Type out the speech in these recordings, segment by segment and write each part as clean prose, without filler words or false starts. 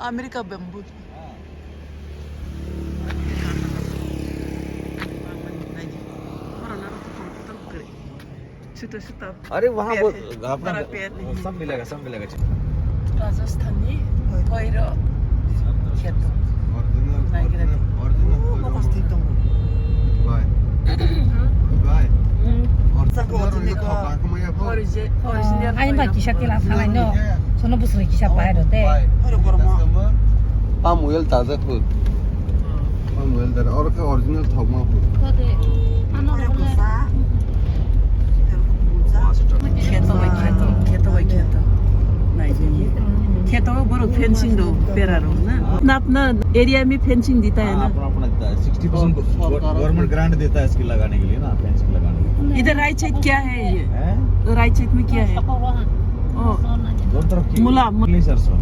America bamboo अरे वहाँ अपना सब मिलेगा राजस्थानी पहिरो खेत 아니 막 기샷 딜 아파라뇨. 저는 무슨 기샷 봐야 돼. palm oil ताजा फूल palm oil ताजा और क्या ओरिजिनल थोमा फूल खेतों बरो फेंसिंग दो पेरारो ना अपना एरिया में फेंसिंग देता है ना अपना 60% गवर्नमेंट ग्रांट देता है इसकी लगाने के लिए ना फेंसिंग लगाने के लिए इधर राइट साइड क्या है ये राइट साइड में क्या है दोनों तरफ की मुला सरसों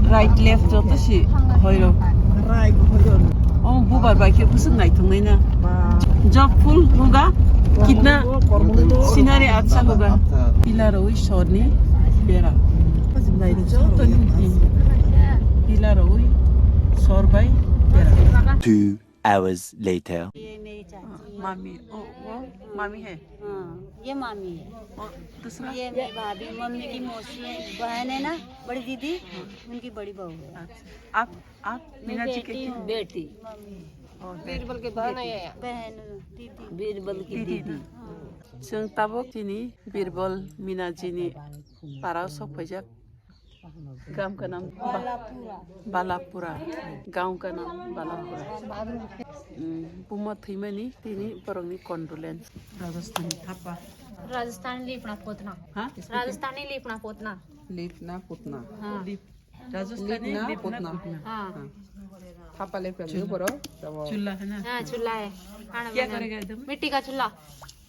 राइट लेफ्ट होता सी होइरो बुबार बाइक कुछ नहीं तो नहीं ना जब फुल होगा कितना सीनरी अच्छा होगा पिलर हुई शोरनी बेरा पिलर हुई शोर भाई बेरा 2 hours later. ये मेरी चाची मामी ओ वो मामी है हाँ ये मामी है और दूसरा ये मेरी भाभी मम्मी की मौसी है बहन है ना बड़ी दीदी उनकी बड़ी बहू है अच्छा आप मीना जी के बेटी बीरबल के बहन दीदी बीरबल की दीदी जों ताबक दिनै बीरबल मीना जीनि पाराव सफैजाक गांव का नाम बालापुरा गांव का नाम बालापुरा बुमा थैमानि दिनै बरंनि कन्डोलेन्स राजस्थानी थापा राजस्थानी लीपना पोतना हाँ राजस्थानी लीपना पोतना लीपना पुतना हाँ राजस्थानी लीपना हाँ थापा ले पे बरो चूल्हा है ना हाँ चूल्हा है खाना क्या बनाने। करेगा एकदम मिट्टी का चूल्हा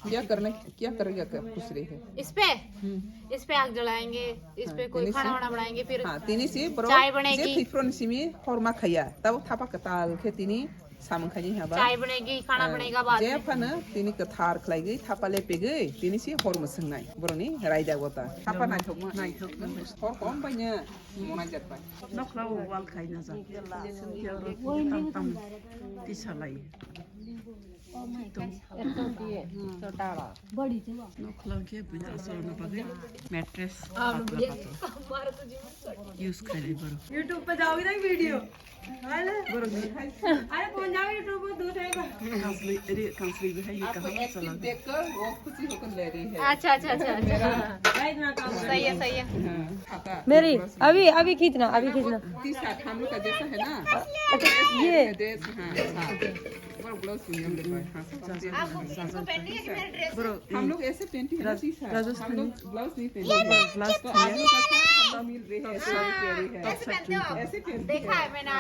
क्या करेगा क्या पूछ रही है इस पे आग जलाएंगे इस पे कोई खाना वाना बनाएंगे फिर हाँ तिनी से बरो चाय बनेगी। जे थिफ्रोन सिमी हरमा खैया तब थापा कताल खे तिनी सामखानि हाबा चाय बनेगी खाना बनेगा बाद जे में फानो तिनी कथार खलाई गई थापा लेपे गई तिनी से हरम सोंनाय बरनि रायदा गता थापा नायथक हर कम बायनो मनाय जाबाय नखराव वाल खायना जा तम तिसालाय नखलाव के बिना सोना पगे मैट्रेस यूज करे बरो YouTube पे जाओगी ना वीडियो बरो अरे कौन जाओ YouTube पे दूसरे पे कांसली भी है ये कहां चला देखकर वो खुशी होकर ले रही है अच्छा सही है मेरी अभी खींचना तीसरा हम लोग का जैसा है ना ये ड्रेस हाँ बरो ब्लाउज सुनियम दे हाँ बरो हम लोग ऐसे पेंटिंग राजस्थान लोग ब्लाउज नहीं पहनते ब्लाउज तो आज का साथ मिल रही है ऐसे देखा है मैंने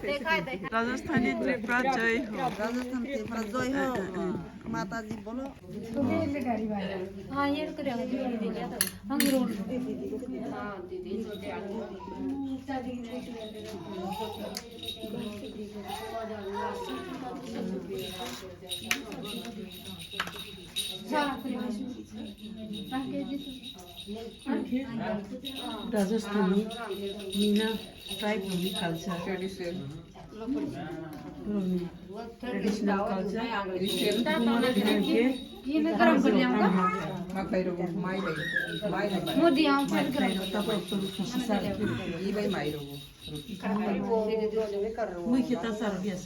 देखा है राजस्थानी त्रिपुरा जय हो राजस्थान त्रिपुरा जय हो माता जी बोलो हाँ ये करेंगे हम रोड हाँ दीदी Rajasthani Meena tribe Holi culture traditional culture ये मैं गरम कर लिया मकैरो माइले मोदी यहाँ पर गरम ये भाई माइरो मुई कितना सारा Beas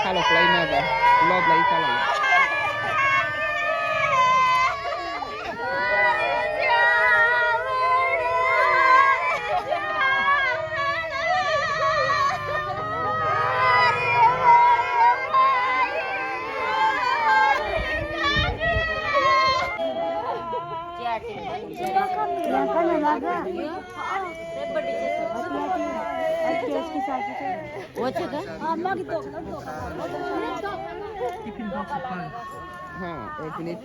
kalau lain apa? Lob lagi kalau. वो चेक टिफिन बॉक्स पर हाँ एक मिनट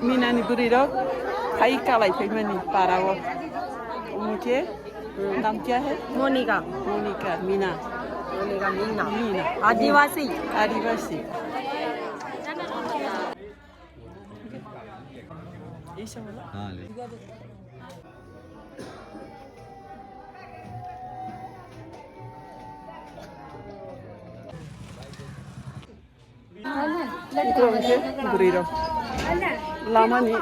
Mina ni guriro खाई कालाई थे मनी पारा वो मुझे नाम क्या है मोनिका मोनिका मीना मीना आदिवासी आदिवासी हाँ ले guriro lamani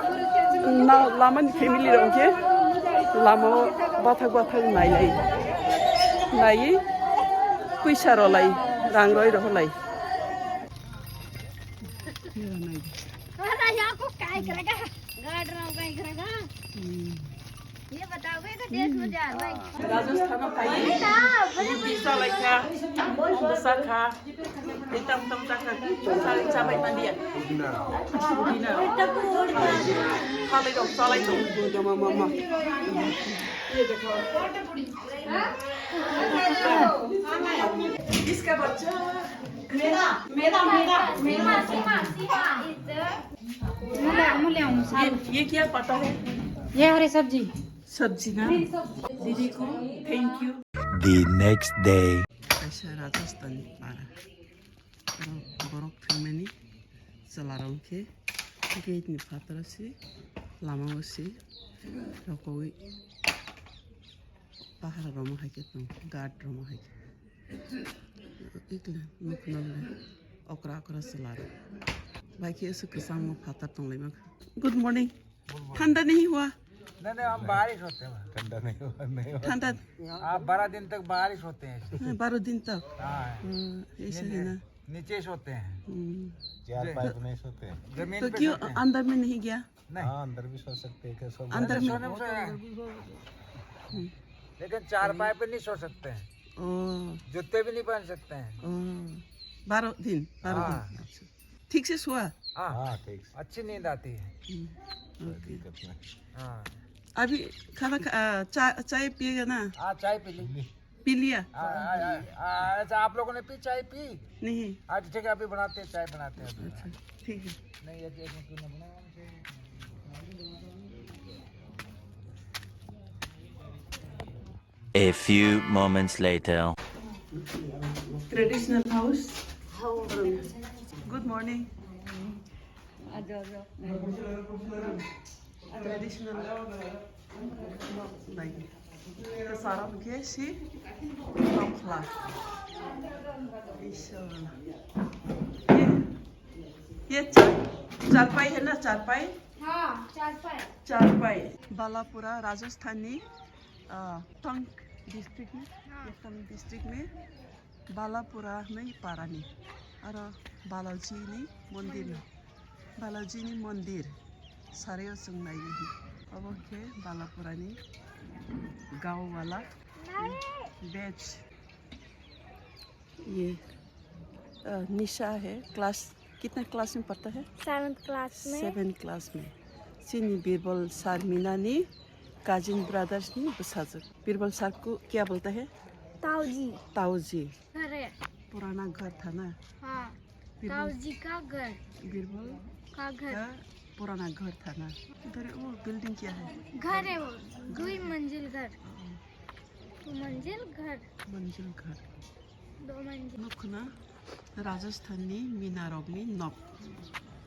family rongke lamo bathak nai puisa rolai rang roi rolai ये बताओगे कि देश में जा भाई राजस्थान में खाइए पिसा लाइका बसाखा इतम तम तक सारे चाबई मंदिया पुदीना खाले दो साले दो मम्मा ये देखो इसका बच्चा ये क्या पता है ये हरी सब्जी सब्जी ना दीदी को thank you The next day. ऐसा राजस्थान पारा बरफ फिल्मनी चलारं के गेट नि फातर से लामा से रकोई पहाड़ रमा है के तुम गार्ड रमा है इतने मुकनल ओकरा ओकरा चलारं बाकी ऐसे किसान में फातर तुम ले मग गुड मॉर्निंग ठंडा नहीं हुआ नहीं हम बारिश होते हैं ठंडा नहीं हुआ ठंडा आप 12 दिन तक बारिश होते हैं 12 दिन तक हाँ ऐसे है ना नीचे सोते हैं चार पाइप नहीं सोते जमीन तो पे क्यों सोते हैं। अंदर में नहीं गया नहीं हाँ अंदर भी सो सकते हैं कैसे अंदर में सोने में सोया। लेकिन चार पाए पे नहीं सो सकते हैं ओ जूते भी नहीं पहन सकते हैं 12 दिन हाँ। अच्छा। ठीक से सोआ हाँ हाँ ठीक से अच्छी नींद आती है ओके दिक्कत नहीं हाँ अभी खाना चाय पिएगा ना चाय पी ली पी लिया अच्छा आप लोगों ने पी चाय पी नहीं आज ठीक है अभी बनाते हैं चाय बनाते हैं अभी। अच्छा ठीक है नहीं ये क्यों ना बनाया A few moments later. Traditional house good morning traditional like sarap ke si nokla inshallah ये चारपाई है ना चारपाई हाँ चार चारपाई बालापुरा राजस्थानी टंक डिस्ट्रिक्ट में टंक डिस्ट्रिक्ट में बालापुरा में पारानी और बालाजी ने मंदिर सारे संगनाई अब के बालापुरानी गाँव वाला बैच ये निशा है क्लास कितने क्लास में पढ़ता है 7th क्लास में 7th क्लास में सिनी बीरबल सर मीना ने काजिन ब्रदर्स ने बसाजक बीरबल सर को क्या बोलता है ताऊजी घर है पुराना घर था ना हाँ ताऊजी का घर बीरबल का घर का पुराना घर था ना उधर वो बिल्डिंग क्या है घर है वो 2 मंजिल घर 2 मंजिल घर 2 मंजिल नुकना राजस्थानी मीनारोगनी नप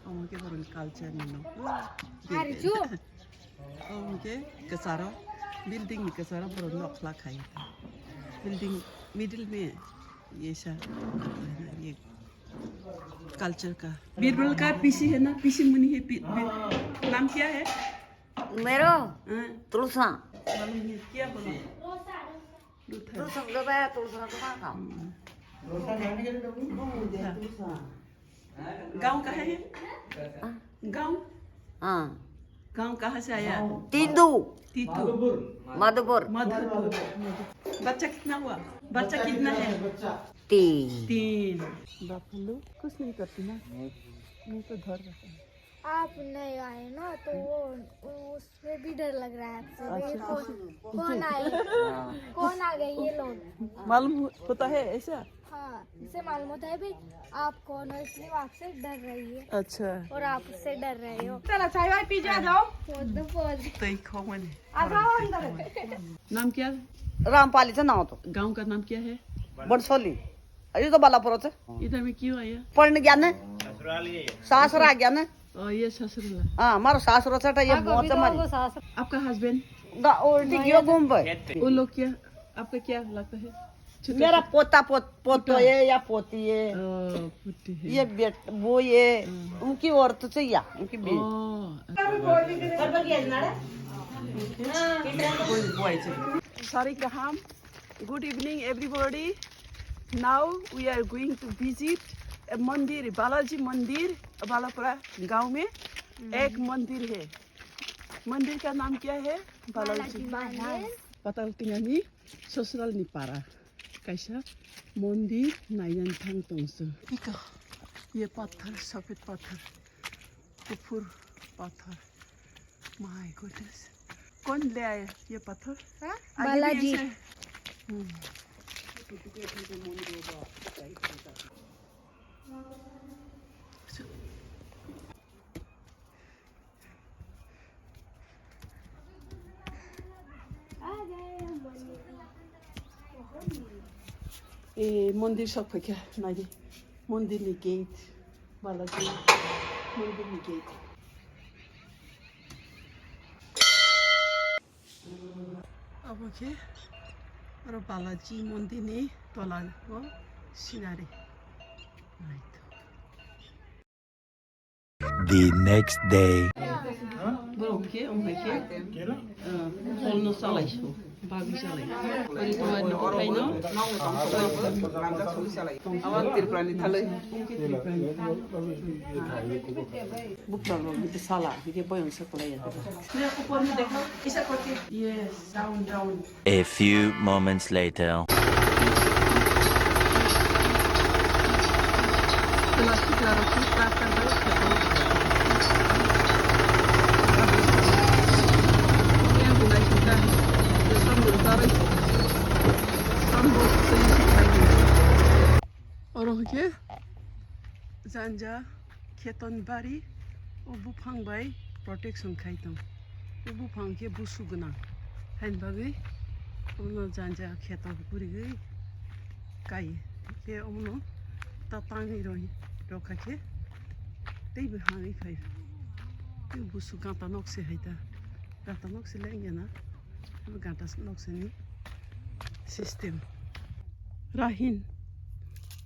ओके बरन कल्चर नो हारिजु ओके कसारो बिल्डिंग में कसारो बरन नखला खाई बिल्डिंग मिडिल में ये सा ये कल्चर का बीरबल का पीसी है ना पीसी मुनि है नाम क्या है मेरो तुलसा मालूम है क्या बोलो tôi sống cho bé tôi sống cho ba không गांव का है गांव हाँ गांव कहाँ से आया तीदू तीतू मधुपुर मधुपुर बच्चा कितना हुआ बच्चा कितना है 3 3 बापू कुछ नहीं करती ना मैं तो घर रहता हूँ आप नए आए ना तो वो उसमें भी डर लग रहा है आपसे ये कौन आए कौन आ गए ये लोग मालूम होता है ऐसा हाँ इसे मालूम होता है भी आप कौन हो इसलिए वो आपसे डर रही है अच्छा और आप उससे डर रहे हो चला चाय वाय पी जा जाओ पोद तो ही खाओ मैंने आ जाओ अंदर नाम क्या रामपालीचं नाव तो गांव का नाम क्या है बडसोली अरे तो बालापुराचं इधर में क्यों आया पण गया ना सासरा गया ना और ये ससुराल हाँ मारो सासराचा ये मोच मारी आपका हस्बैंड उल्टी गयो मुंबई वो लोग क्या आपका क्या लगता है मेरा पोता पोतो है या पोती है पुट्टी है ये बेट वो ये उनकी औरत से या उनकी बेटी Sorry Kaham, good evening everybody. Now we are going to visit a मंदिर बालाजी मंदिर बालापुरा गांव में एक मंदिर है मंदिर का नाम क्या है बालाजी पताल टिंगानी ससुराल निपारा कैसा मंदिर नायन थांग तोंसो ये पत्थर सफेद पत्थर कुफुर पत्थर माय गॉडनेस कौन ले आया ये पत्थर बालाजी ए मंदिर सब क्या नारी मंदिर में गेट बालाजी मंदिर में गेट अब के और बालाजी मंदिर ने तोला वो scenery The next day. Bro, ke om ke hol no salai so bagu salai ari to ani ko kai no ramda soli salai awan tirprani thalai bukla lo di sala di boyon sa kolai ya ne upor me dekho isa korke yes down A few moments later. plastic la rakhi plaster do और के जानजा खेतन बारी ओ बुफां bye protection खाइतम ओ बुफां के बुसु गना हैन बागै उनो जानजा खेतन पुरी गई काई के उनो ता तांगी रही रोखा के तै बहांगी खाइ त्यो बुसु गाता नक्से हैता गाता नक्से लेंगे ना गाता नक्से नि सिस्टम राहिन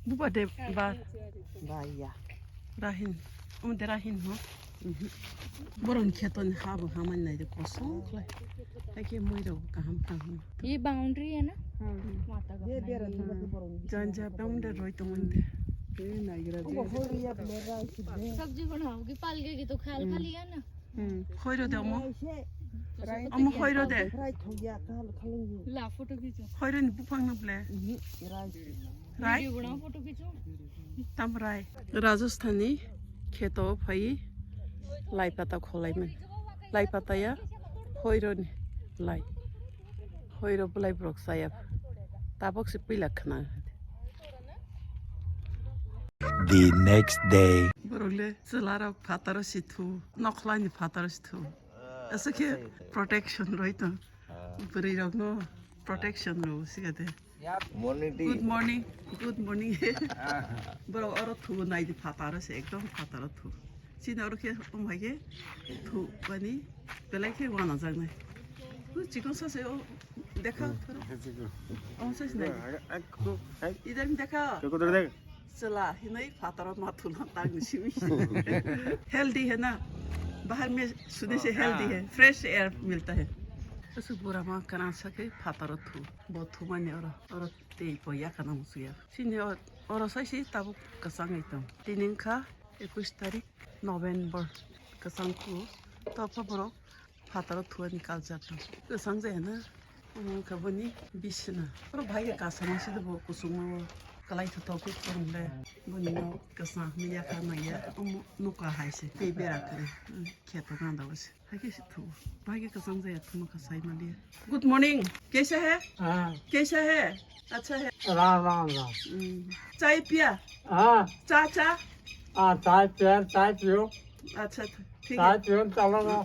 बुबा दे बा बाया राहिन दे राहिन हो बरन खेतन हाबो हामन नाइ दे कसो खलाय ताके मैरो काम ये बाउंड्री है ना माता का ये बेरा जानजा बाउंडर रोइ त मंदे ए नाइगरा सब्जी बनाओगी पालके की तो ख्याल खा लिया ना खैरो दे अम खैरो दे ला फोटो खींचो खैरो नि बुफां न ब्ले राइ वीडियो बनाओ फोटो खींचो तमराय राजस्थानी खेतो फै लाइपाता खोलाइमन लाइपाताया खैरोनि लाइ खैरो बुलाइ ब्रक्साया ताबकसे पिला खाना The next day. बरोले चलारा फातारो सिथु नखलानि फातारो सिथु असके प्रोटेक्शन रहित बरै रग्नो प्रोटेक्शन रो सिगते गुड मॉर्निंग बरो अरो थु नाइ दि फातारो से एकदम फातारो थु सिनारो के उमहागे थु पनि बेलाय के वाना जागनाय चिकन ससे ओ देखा ओ सस नाइ इधर में देखा चला हिनै फातारो माथु न ताग्नु सिमी हेल्दी है ना बाहर में सोने से हेल्दी है फ्रेश एयर मिलता है Eso burama kana sake fataro tu botu mane ora te poya kana musuya. Sini ora sai si tabu kasang itu. Tininka 21 तारीख नवंबर kasang ku topa bro fataro tu nikal jata. Kasang je na kabuni bisna. Ora bhai ka kasama se bo kusuma kalai to topi korunde bunino kasang miya kana ya nuka haise te bera kare kheto ganda was. भाई कसम से तुम कसाई माली good morning कैसा है कैसा है अच्छा है राम राम राम चाय पिया चाय पियो अच्छा ठीक है चलो ना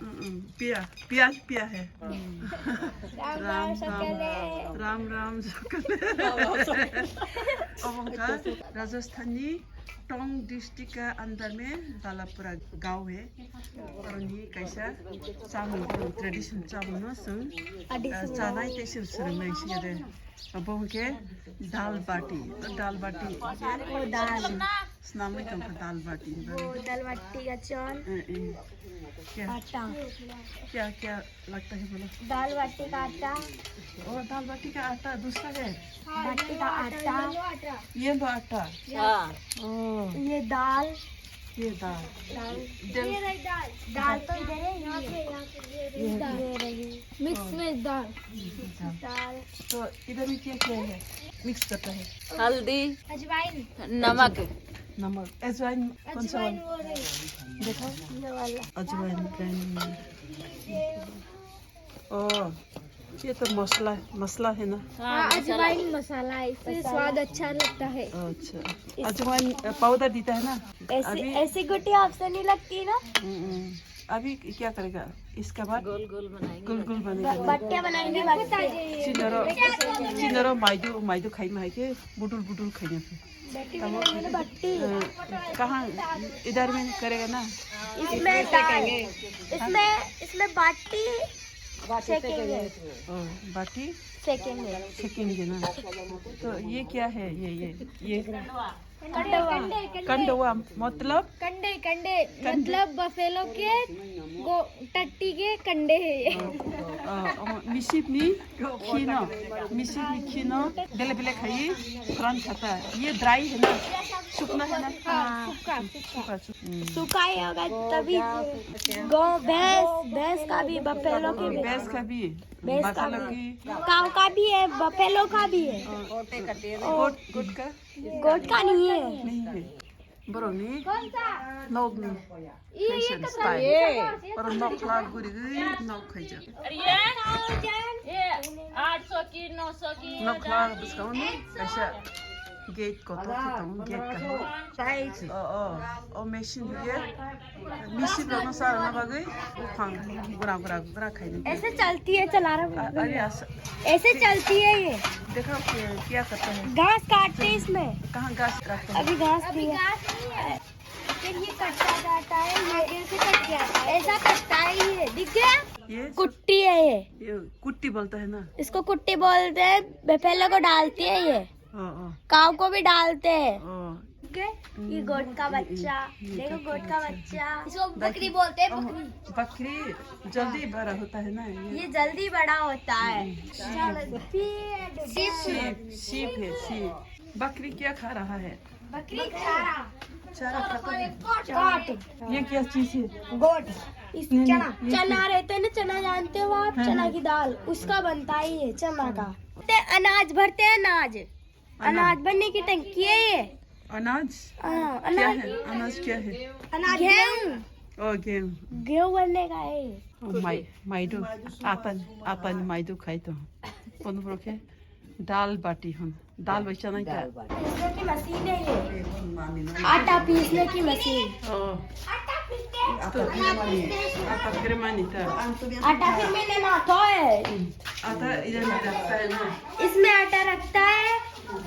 पिया है राम राम राजस्थानी टोंग डिस्ट्रिक्ट का अंदर में दालापुरा गांव है और ये कैसा चावल ट्रेडिशन चावल ना संग चानाई कैसे सुरंग इसी के अब उनके दाल बाटी स्नाम में कम दाल बाटी का चावल आटा क्या लगता है बोलो दाल बाटी का आटा और दाल बाटी का आटा दूसरा है बाटी का आटा ये लो आटा ये दाल ये दाल दाल तो इधर है यहाँ पे ये रही मिक्स में दाल तो इधर में क्या है मिक्स करता है हल्दी अजवाइन नमक नमक अजवाइन कौन सा वाला वो रही देखो ये वाला अजवाइन ओ ये तो मसला है ना हाँ अजवाइन मसाला है इससे स्वाद अच्छा लगता है अच्छा अजवाइन पाउडर देता है ना ऐसी गुटी आपसे नहीं लगती ना अभी क्या करेगा इसके बाद गोल गोल बनेगा बट्टियाँ बनाएंगे चिनरो माइदो खाई में के बुटुल खाइए बट्टी कहाँ इधर में करेगा ना इसमें बाटी सेकेंगे बाटी सेकेंगे ना तो ये क्या है ये कंडवा मतलब कंडे मतलब बफेलो के टट्टी के कंडे है मिसिपनी खीनो बेले खाई फ्रांस खाता है ये ड्राई है ना सूखना है ना सूखा ही होगा तभी भैंस का भी बफेलो की भी भैंस का भी काऊ का भी है बफेलो का भी है गोट का नहीं है बरोनी नोक फैशन स्टाइल पर नोक ला गुरी नोक खाइजा ये 800 की 900 की नोक ला डिस्काउंट ऐसा गेट को तो गेट का ओ मशीन है मिसिन दोनों सारा ना बागे उखांग गुरा खाइने ऐसे चलती है चला रहा अरे ऐसे चलती है ये देखो क्या करते हैं घास काटते हैं इसमें कहाँ घास रखते हैं अभी घास नहीं है फिर ये कटता जाता है ये ऐसे कट जाता है ऐसा कटता है ये दिख गया ये कुट्टी है ये कुट्टी बोलता है ना इसको कुट्टी बोलते हैं बफेलो को डालती है ये काऊ को भी डालते हैं ये गोट का बच्चा देखो गोट का बच्चा इसको बकरी बोलते हैं बकरी जल्दी बड़ा होता है ना ये जल्दी बड़ा होता है शीप है बकरी क्या खा रहा है बकरी चारा खाता है ये क्या चीज है गोट चना रहते हैं ना चना जानते हो आप चना की दाल उसका बनता है ये चना का अनाज भरते हैं अनाज भरने की टंकी है ये अनाज अनाज क्या है गेहूं बनने का है माइदो आता माइदो खाई तो कौन के दाल बाटी हम दाल बच्चा नहीं था पीसने की मशीन है ये आटा पीसने की मशीन आटा फिर मैंने नाथा है आता इधर में रखता है ना इसमें आटा रखता है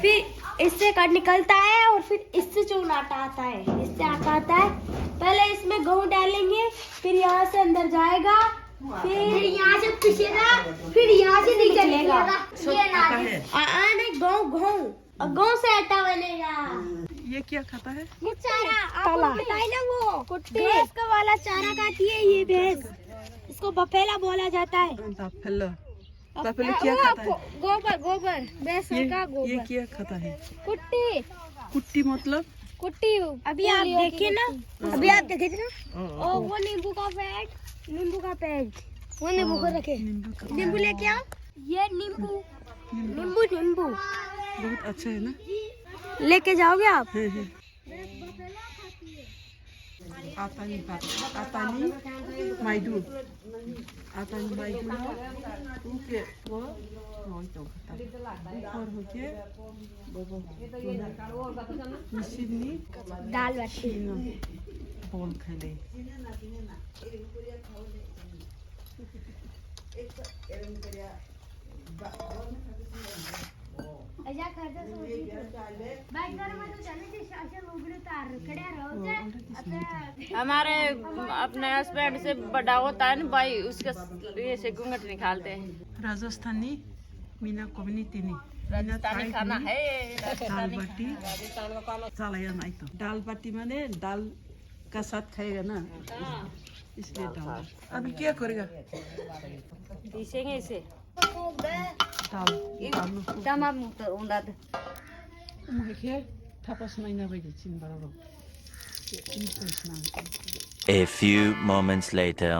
फिर इससे कट निकलता है और फिर इससे चून आटा आता है इससे आटा आता है पहले इसमें गेहूं डालेंगे फिर यहाँ से अंदर जाएगा फिर यहाँ से पिसेगा फिर यहाँ से नहीं चलेगा गेहूं से आटा बनेगा ये क्या खाता है ये चारा आपको बताए ना वो भैंस का वाला चारा खाती है ये भैंस इसको बफेला बोला जाता है तपाईँले क्या खाता है गोबर गोबर भैंस का ये गोबर क्या खाता है कुट्टी कुट्टी मतलब कुट्टी अभी आप देखिए ना अभी आप देखे थे ना और वो नींबू का पैड वो नींबू को रखे नींबू लेके आओ ये नींबू नींबू नींबू बहुत अच्छा है ना लेके जाओगे आप Atani maidu uke wo noi to kata और होके बोबो मिसिनी दाल बाटी बोल खेले अजा करता सोची बैठ कर मैं तो चले थे शासन उगड़े तार खड़े रहो हमारे अपने हस्बैंड से बड़ा होता है ना भाई, उसका ये से घूंघट निकालते हैं। राजस्थानी मीना कम्युनिटी ने राजस्थानी खाना है दाल बाटी चलाया नहीं तो दाल बाटी माने दाल का साथ खाएगा ना इसलिए दाल अभी क्या करेगा पीसेंगे इसे दाल Dama undat. मुझे थापास महीना बजे चिन बराबर A few moments later.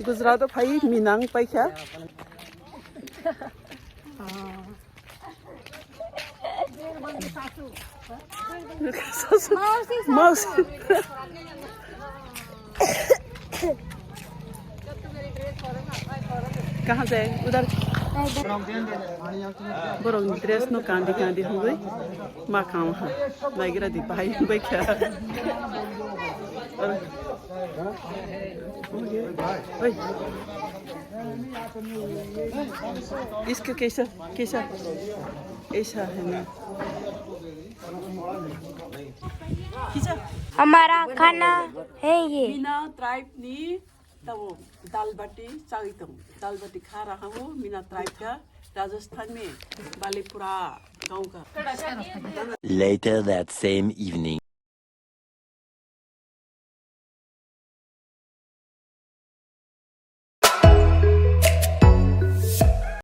Gujarat भाई मिनांग पैसा मौसी कहाँ से उधर बरं ड्रेस नो कांदी कांदी हो गई माँ खाऊं हाँ लाइगरा दी भाई बैठा इसका कैसा कैसा ऐसा है ना हमारा खाना है ये मीना ट्राइब नी तब दाल बाटी चागितम दाल बाटी खा रहा हूँ मीना ट्राइब का राजस्थान में बालीपुरा गांव का Later that same evening.